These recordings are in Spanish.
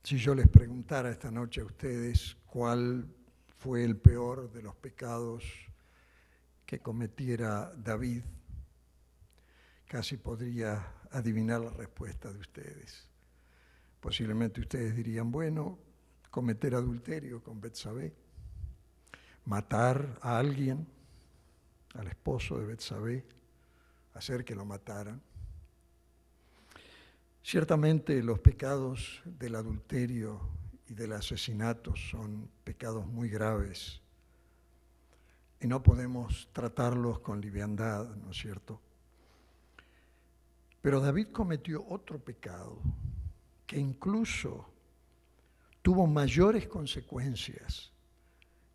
Si yo les preguntara esta noche a ustedes cuál fue el peor de los pecados que cometiera David, casi podría adivinar la respuesta de ustedes. Posiblemente ustedes dirían, bueno, cometer adulterio con Betsabé, matar a alguien, al esposo de Betsabé, hacer que lo mataran. Ciertamente los pecados del adulterio y del asesinato son pecados muy graves y no podemos tratarlos con liviandad, ¿no es cierto? Pero David cometió otro pecado que incluso tuvo mayores consecuencias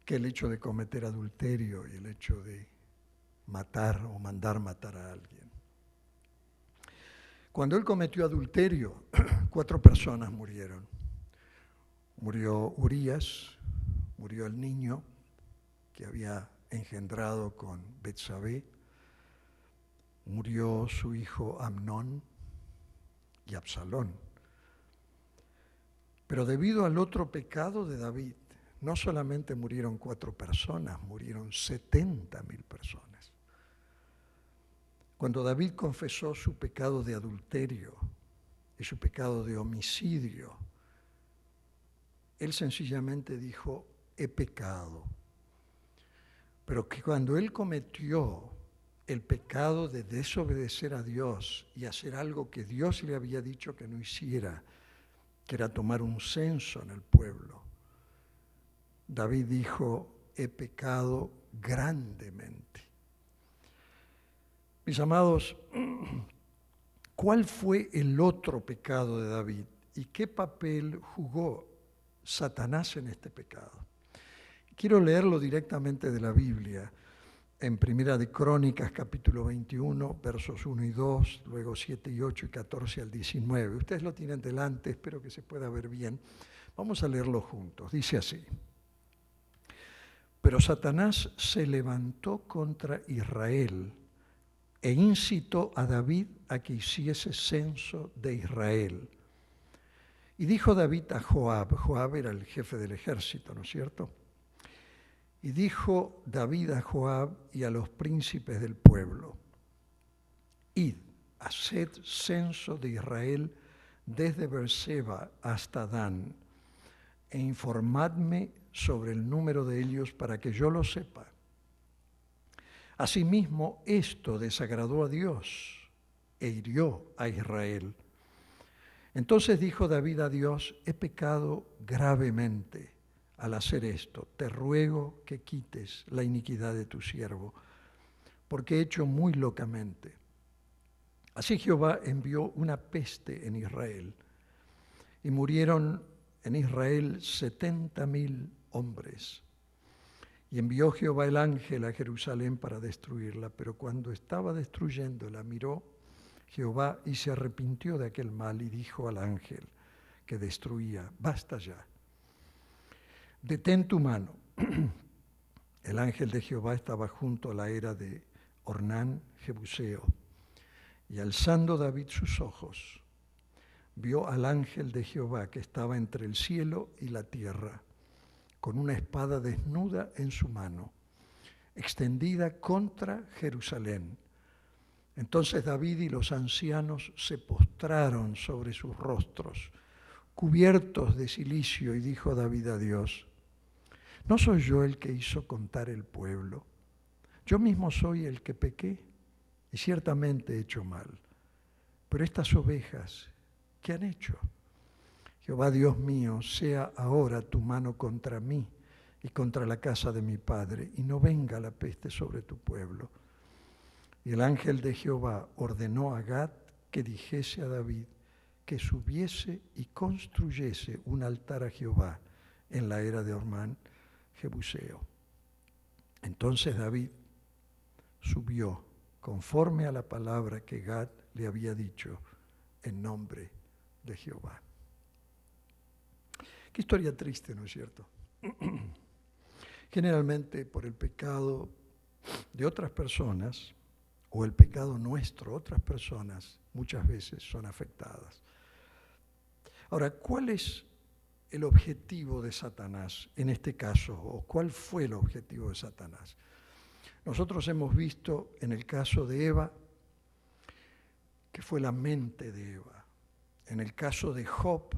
que el hecho de cometer adulterio y el hecho de matar o mandar matar a alguien. Cuando él cometió adulterio, 4 personas murieron. Murió Urías, murió el niño que había engendrado con Betsabé, murió su hijo Amnón y Absalón. Pero debido al otro pecado de David, no solamente murieron 4 personas, murieron 70.000 personas. Cuando David confesó su pecado de adulterio y su pecado de homicidio, él sencillamente dijo, he pecado. Pero que cuando él cometió el pecado de desobedecer a Dios y hacer algo que Dios le había dicho que no hiciera, que era tomar un censo en el pueblo, David dijo, he pecado grandemente. Mis amados, ¿cuál fue el otro pecado de David y qué papel jugó Satanás en este pecado? Quiero leerlo directamente de la Biblia, en Primera de Crónicas, capítulo 21, versos 1 y 2, luego 7 y 8 y 14 al 19. Ustedes lo tienen delante, espero que se pueda ver bien. Vamos a leerlo juntos. Dice así. Pero Satanás se levantó contra Israel e incitó a David a que hiciese censo de Israel. Y dijo David a Joab, Joab era el jefe del ejército, ¿no es cierto? Y dijo David a Joab y a los príncipes del pueblo, id, haced censo de Israel desde Beerseba hasta Dan, e informadme sobre el número de ellos para que yo lo sepa. Asimismo, esto desagradó a Dios e hirió a Israel. Entonces dijo David a Dios, he pecado gravemente al hacer esto. Te ruego que quites la iniquidad de tu siervo, porque he hecho muy locamente. Así Jehová envió una peste en Israel, y murieron en Israel 70.000 hombres. Y envió Jehová el ángel a Jerusalén para destruirla, pero cuando estaba destruyéndola, miró Jehová y se arrepintió de aquel mal y dijo al ángel que destruía, basta ya, detén tu mano. El ángel de Jehová estaba junto a la era de Ornán Jebuseo, y alzando David sus ojos, vio al ángel de Jehová que estaba entre el cielo y la tierra, con una espada desnuda en su mano, extendida contra Jerusalén. Entonces David y los ancianos se postraron sobre sus rostros, cubiertos de cilicio, y dijo David a Dios, ¿no soy yo el que hizo contar el pueblo? Yo mismo soy el que pequé, y ciertamente he hecho mal. Pero estas ovejas, ¿qué han hecho? Jehová Dios mío, sea ahora tu mano contra mí y contra la casa de mi padre, y no venga la peste sobre tu pueblo. Y el ángel de Jehová ordenó a Gad que dijese a David que subiese y construyese un altar a Jehová en la era de Ornán Jebuseo. Entonces David subió conforme a la palabra que Gad le había dicho en nombre de Jehová. Qué historia triste, ¿no es cierto? Generalmente por el pecado de otras personas o el pecado nuestro, otras personas muchas veces son afectadas. Ahora, ¿cuál es el objetivo de Satanás en este caso? ¿O cuál fue el objetivo de Satanás? Nosotros hemos visto en el caso de Eva que fue la mente de Eva. En el caso de Job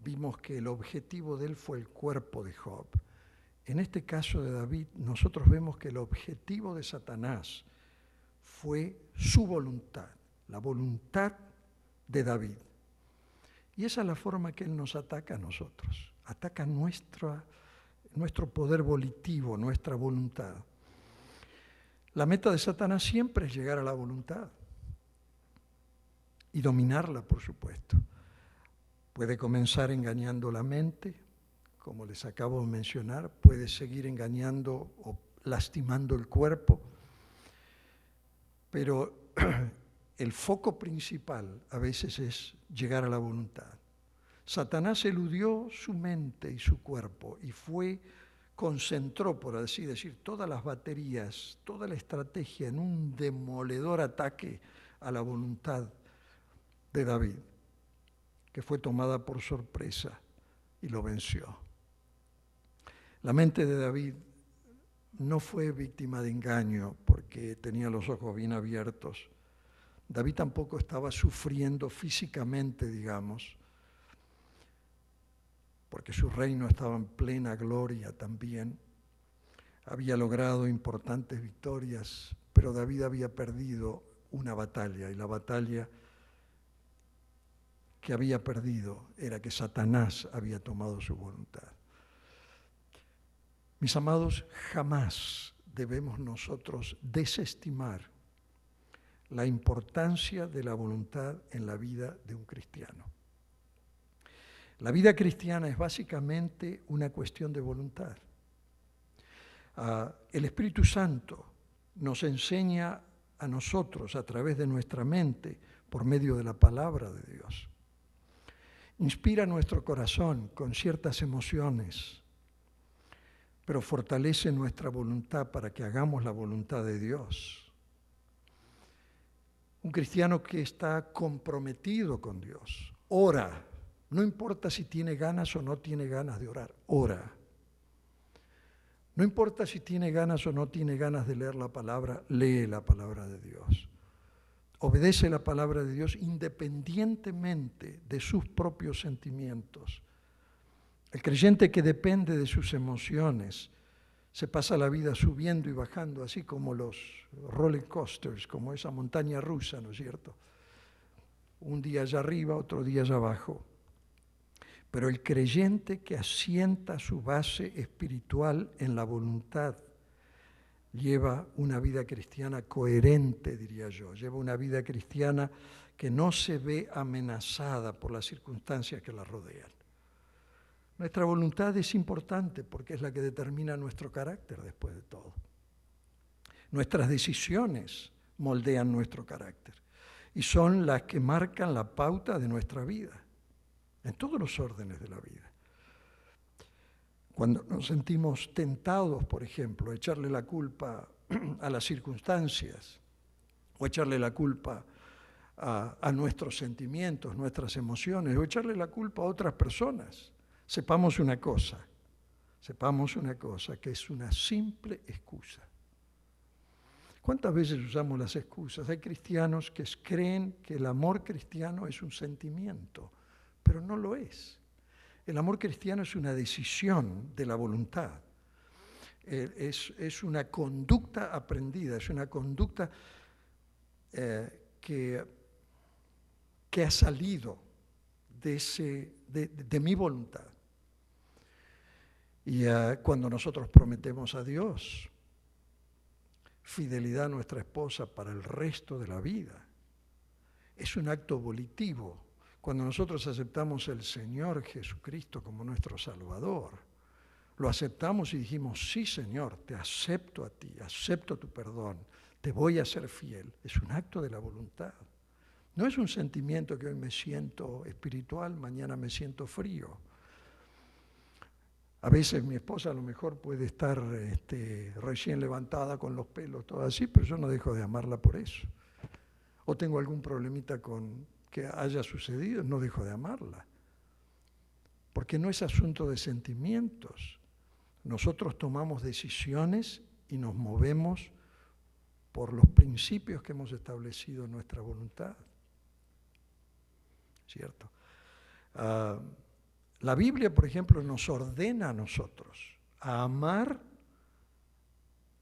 vimos que el objetivo de él fue el cuerpo de Job. En este caso de David nosotros vemos que el objetivo de Satanás fue su voluntad, la voluntad de David. Y esa es la forma que él nos ataca a nosotros. Ataca nuestro poder volitivo, nuestra voluntad. La meta de Satanás siempre es llegar a la voluntad y dominarla, por supuesto. Puede comenzar engañando la mente, como les acabo de mencionar, puede seguir engañando o lastimando el cuerpo, pero el foco principal a veces es llegar a la voluntad. Satanás eludió su mente y su cuerpo y concentró, por así decir, todas las baterías, toda la estrategia en un demoledor ataque a la voluntad de David, que fue tomada por sorpresa y lo venció. La mente de David no fue víctima de engaño porque tenía los ojos bien abiertos. David tampoco estaba sufriendo físicamente, digamos, porque su reino estaba en plena gloria también. Había logrado importantes victorias, pero David había perdido una batalla, y la batalla que había perdido era que Satanás había tomado su voluntad. Mis amados, jamás debemos nosotros desestimar la importancia de la voluntad en la vida de un cristiano. La vida cristiana es básicamente una cuestión de voluntad. El Espíritu Santo nos enseña a nosotros a través de nuestra mente, por medio de la palabra de Dios. Inspira nuestro corazón con ciertas emociones, pero fortalece nuestra voluntad para que hagamos la voluntad de Dios. Un cristiano que está comprometido con Dios, ora, no importa si tiene ganas o no tiene ganas de orar, ora. No importa si tiene ganas o no tiene ganas de leer la palabra, lee la palabra de Dios. Obedece la palabra de Dios independientemente de sus propios sentimientos. El creyente que depende de sus emociones se pasa la vida subiendo y bajando, así como los roller coasters, como esa montaña rusa, ¿no es cierto? Un día allá arriba, otro día allá abajo. Pero el creyente que asienta su base espiritual en la voluntad lleva una vida cristiana coherente, diría yo. Lleva una vida cristiana que no se ve amenazada por las circunstancias que la rodean. Nuestra voluntad es importante porque es la que determina nuestro carácter después de todo. Nuestras decisiones moldean nuestro carácter y son las que marcan la pauta de nuestra vida, en todos los órdenes de la vida. Cuando nos sentimos tentados, por ejemplo, a echarle la culpa a las circunstancias o echarle la culpa a nuestros sentimientos, nuestras emociones, o echarle la culpa a otras personas, sepamos una cosa, que es una simple excusa. ¿Cuántas veces usamos las excusas? Hay cristianos que creen que el amor cristiano es un sentimiento, pero no lo es. El amor cristiano es una decisión de la voluntad. Es una conducta aprendida, es una conducta que ha salido de mi voluntad. Y cuando nosotros prometemos a Dios fidelidad a nuestra esposa para el resto de la vida, es un acto volitivo. Cuando nosotros aceptamos al Señor Jesucristo como nuestro Salvador, lo aceptamos y dijimos, sí Señor, te acepto a ti, acepto tu perdón, te voy a ser fiel. Es un acto de la voluntad. No es un sentimiento que hoy me siento espiritual, mañana me siento frío. A veces mi esposa a lo mejor puede estar recién levantada con los pelos, todo así, pero yo no dejo de amarla por eso. O tengo algún problemita con que haya sucedido, no dejo de amarla. porque no es asunto de sentimientos. Nosotros tomamos decisiones y nos movemos por los principios que hemos establecido en nuestra voluntad. ¿Cierto? La Biblia, por ejemplo, nos ordena a nosotros a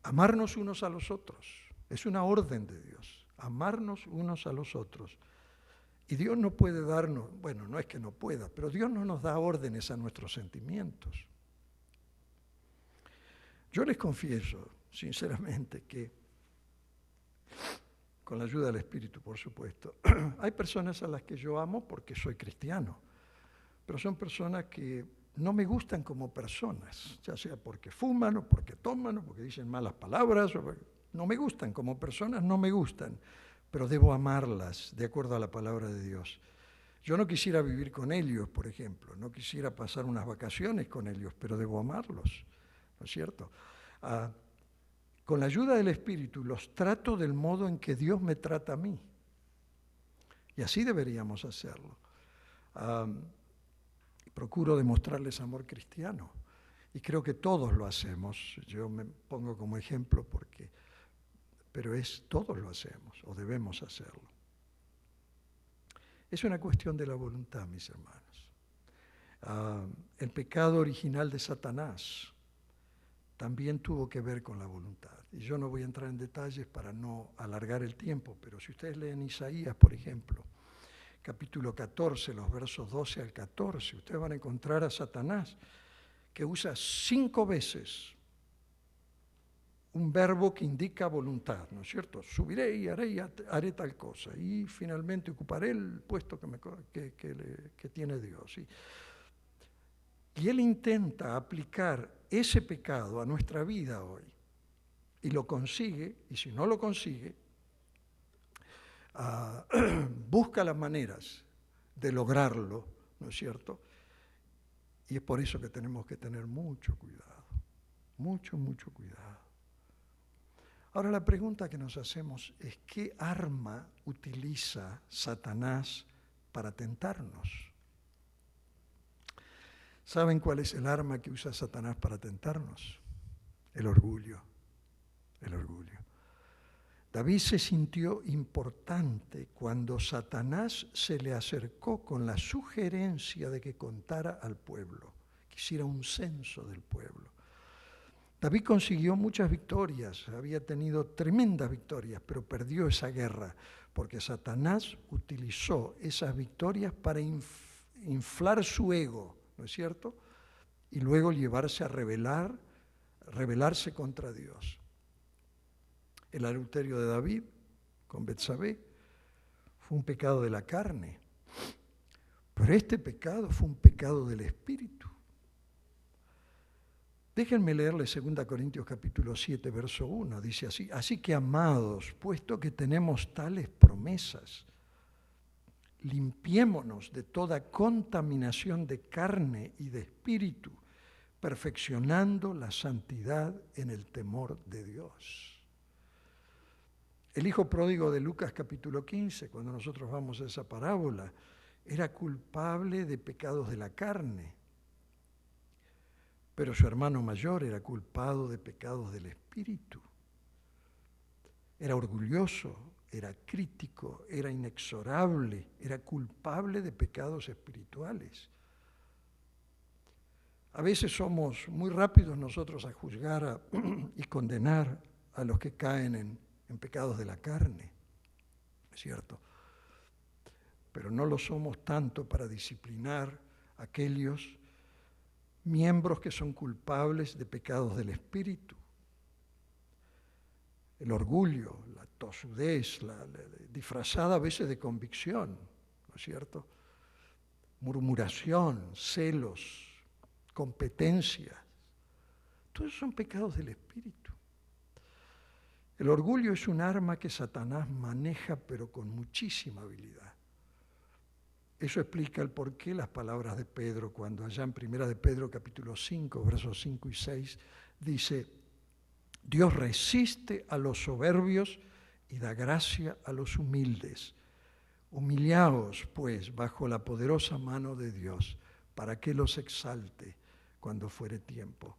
amarnos unos a los otros. Es una orden de Dios, amarnos unos a los otros. Y Dios no puede darnos, bueno, no es que no pueda, pero Dios no nos da órdenes a nuestros sentimientos. Yo les confieso, sinceramente, que con la ayuda del Espíritu, por supuesto, hay personas a las que yo amo porque soy cristiano, pero son personas que no me gustan como personas, ya sea porque fuman o porque toman o porque dicen malas palabras, no me gustan como personas, no me gustan, pero debo amarlas de acuerdo a la palabra de Dios. Yo no quisiera vivir con ellos, por ejemplo, no quisiera pasar unas vacaciones con ellos, pero debo amarlos, ¿no es cierto? Con la ayuda del Espíritu los trato del modo en que Dios me trata a mí. Y así deberíamos hacerlo. Procuro demostrarles amor cristiano. Y creo que todos lo hacemos. Yo me pongo como ejemplo pero todos lo hacemos o debemos hacerlo. Es una cuestión de la voluntad, mis hermanos. El pecado original de Satanás también tuvo que ver con la voluntad. Y yo no voy a entrar en detalles para no alargar el tiempo, pero si ustedes leen Isaías, por ejemplo, capítulo 14, los versos 12 al 14, ustedes van a encontrar a Satanás que usa 5 veces un verbo que indica voluntad, ¿no es cierto? Subiré y haré tal cosa, y finalmente ocuparé el puesto que tiene Dios. Y él intenta aplicar ese pecado a nuestra vida hoy, y lo consigue, y si no lo consigue, busca las maneras de lograrlo, ¿no es cierto? Y es por eso que tenemos que tener mucho cuidado, mucho cuidado. Ahora la pregunta que nos hacemos es, ¿qué arma utiliza Satanás para tentarnos? ¿Saben cuál es el arma que usa Satanás para tentarnos? El orgullo, el orgullo. David se sintió importante cuando Satanás se le acercó con la sugerencia de que contara al pueblo, que hiciera un censo del pueblo. David consiguió muchas victorias, había tenido tremendas victorias, pero perdió esa guerra, porque Satanás utilizó esas victorias para inflar su ego, ¿no es cierto? Y luego llevarse a rebelarse contra Dios. El adulterio de David con Betsabé fue un pecado de la carne, pero este pecado fue un pecado del espíritu. Déjenme leerle 2 Corintios capítulo 7, verso 1, dice así: así que, amados, puesto que tenemos tales promesas, limpiémonos de toda contaminación de carne y de espíritu, perfeccionando la santidad en el temor de Dios. El hijo pródigo de Lucas capítulo 15, cuando nosotros vamos a esa parábola, era culpable de pecados de la carne, pero su hermano mayor era culpado de pecados del espíritu. Era orgulloso, era crítico, era inexorable, era culpable de pecados espirituales. A veces somos muy rápidos nosotros a juzgar y condenar a los que caen en pecados de la carne, ¿es cierto? Pero no lo somos tanto para disciplinar a aquellos miembros que son culpables de pecados del espíritu. El orgullo, la tosudez, disfrazada a veces de convicción, ¿no es cierto? Murmuración, celos, competencias, todos son pecados del espíritu. El orgullo es un arma que Satanás maneja, pero con muchísima habilidad. Eso explica el porqué las palabras de Pedro, cuando allá en 1 de Pedro capítulo 5, versos 5 y 6, dice: Dios resiste a los soberbios y da gracia a los humildes. Humillaos, pues, bajo la poderosa mano de Dios, ¿Para qué los exalte cuando fuere tiempo?